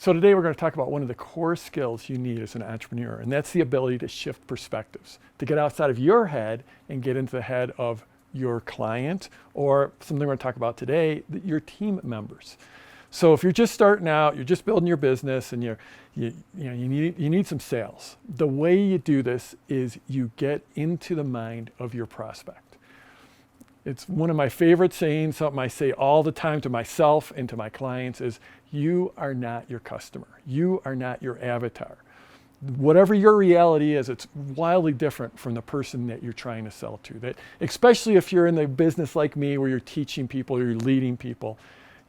So today we're going to talk about one of the core skills you need as an entrepreneur, and that's the ability to shift perspectives, to get outside of your head and get into the head of your client, or something we're going to talk about today, your team members. So if you're just starting out, you're just building your business, and you need some sales. The way you do this is you get into the mind of your prospect. It's one of my favorite sayings, something I say all the time to myself and to my clients is, you are not your customer. You are not your avatar. Whatever your reality is, it's wildly different from the person that you're trying to sell to. That, especially if you're in the business like me, where you're teaching people, or you're leading people,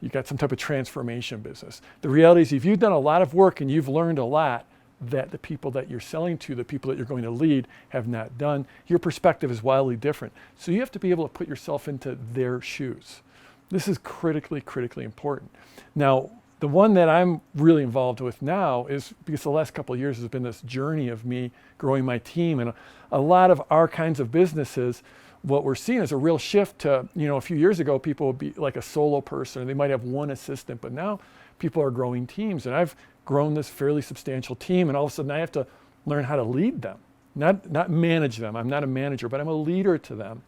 you've got some type of transformation business. The reality is, if you've done a lot of work and you've learned a lot that the people that you're selling to, the people that you're going to lead, have not done, your perspective is wildly different. So you have to be able to put yourself into their shoes. This is critically, critically important. Now, the one that I'm really involved with now is because the last couple of years has been this journey of me growing my team, and a lot of our kinds of businesses, what we're seeing is a real shift to, a few years ago, people would be like a solo person, and they might have one assistant, but now people are growing teams, and I've grown this fairly substantial team, and all of a sudden I have to learn how to lead them, not manage them. I'm not a manager, but I'm a leader to them.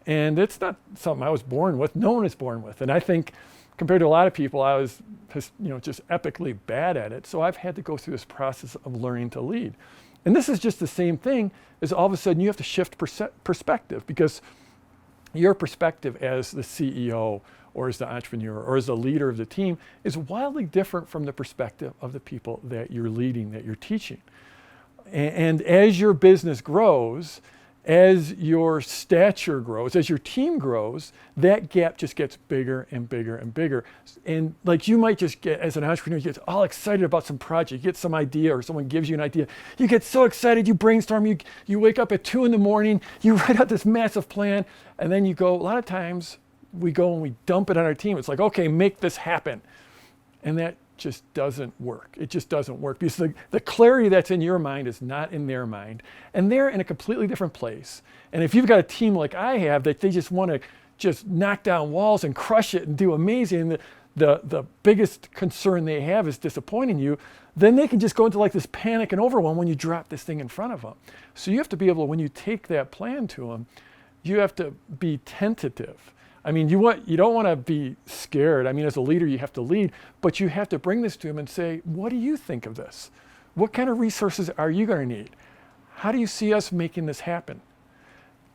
And it's not something I was born with. No one is born with. And I think compared to a lot of people, I was just epically bad at it. So I've had to go through this process of learning to lead. And this is just the same thing as all of a sudden you have to shift perspective, because your perspective as the CEO or as the entrepreneur or as the leader of the team is wildly different from the perspective of the people that you're leading, that you're teaching. And as your business grows, as your stature grows, as your team grows, that gap just gets bigger and bigger and bigger. And like, you might just get, as an entrepreneur, you get all excited about some project, you get some idea, or someone gives you an idea. You get so excited, you brainstorm, you wake up at 2 a.m, you write out this massive plan, and then you go, a lot of times we go and we dump it on our team. It's like, okay, make this happen. And that just doesn't work. It just doesn't work, because the clarity that's in your mind is not in their mind, and they're in a completely different place. And if you've got a team like I have, that they just want to just knock down walls and crush it and do amazing, the biggest concern they have is disappointing you, then they can just go into like this panic and overwhelm when you drop this thing in front of them. So you have to be able to, when you take that plan to them, you have to be tentative. I mean, you don't want to be scared. I mean, as a leader, you have to lead, but you have to bring this to them and say, what do you think of this? What kind of resources are you going to need? How do you see us making this happen?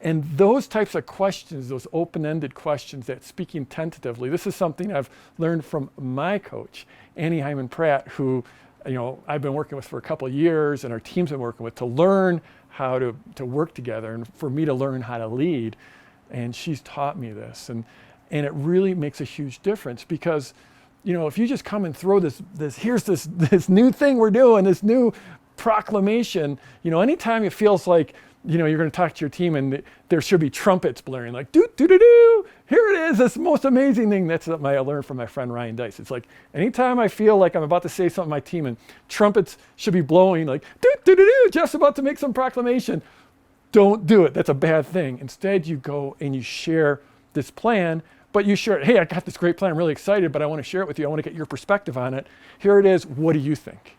And those types of questions, those open-ended questions, that speaking tentatively, this is something I've learned from my coach, Annie Hyman-Pratt, who I've been working with for a couple of years, and our team's been working with, to learn how to work together, and for me to learn how to lead. And she's taught me this, and it really makes a huge difference, because if you just come and throw here's this new thing we're doing, this new proclamation, anytime it feels like you're going to talk to your team and there should be trumpets blaring, like do do do do, here it is, this most amazing thing. That's something I learned from my friend Ryan Dice. It's like, anytime I feel like I'm about to say something to my team and trumpets should be blowing, like do do do do, Jeff's about to make some proclamation, don't do it. That's a bad thing. Instead, you go and you share this plan, but you share it. Hey, I got this great plan. I'm really excited, but I want to share it with you. I want to get your perspective on it. Here it is. What do you think?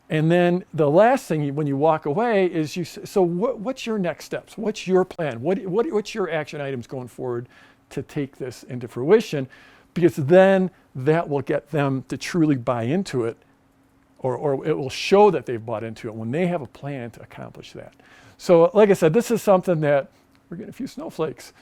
And then the last thing when you walk away is what's your next steps? What's your plan? What's your action items going forward to take this into fruition? Because then that will get them to truly buy into it, or it will show that they've bought into it when they have a plan to accomplish that. So like I said, this is something that, we're getting a few snowflakes.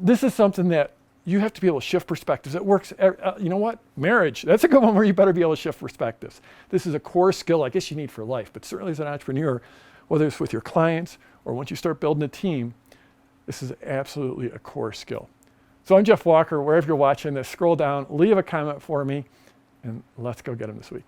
This is something that you have to be able to shift perspectives. It works, you know what? Marriage, that's a good one where you better be able to shift perspectives. This is a core skill I guess you need for life, but certainly as an entrepreneur, whether it's with your clients or once you start building a team, this is absolutely a core skill. So I'm Jeff Walker. Wherever you're watching this, scroll down, leave a comment for me, and let's go get them this week.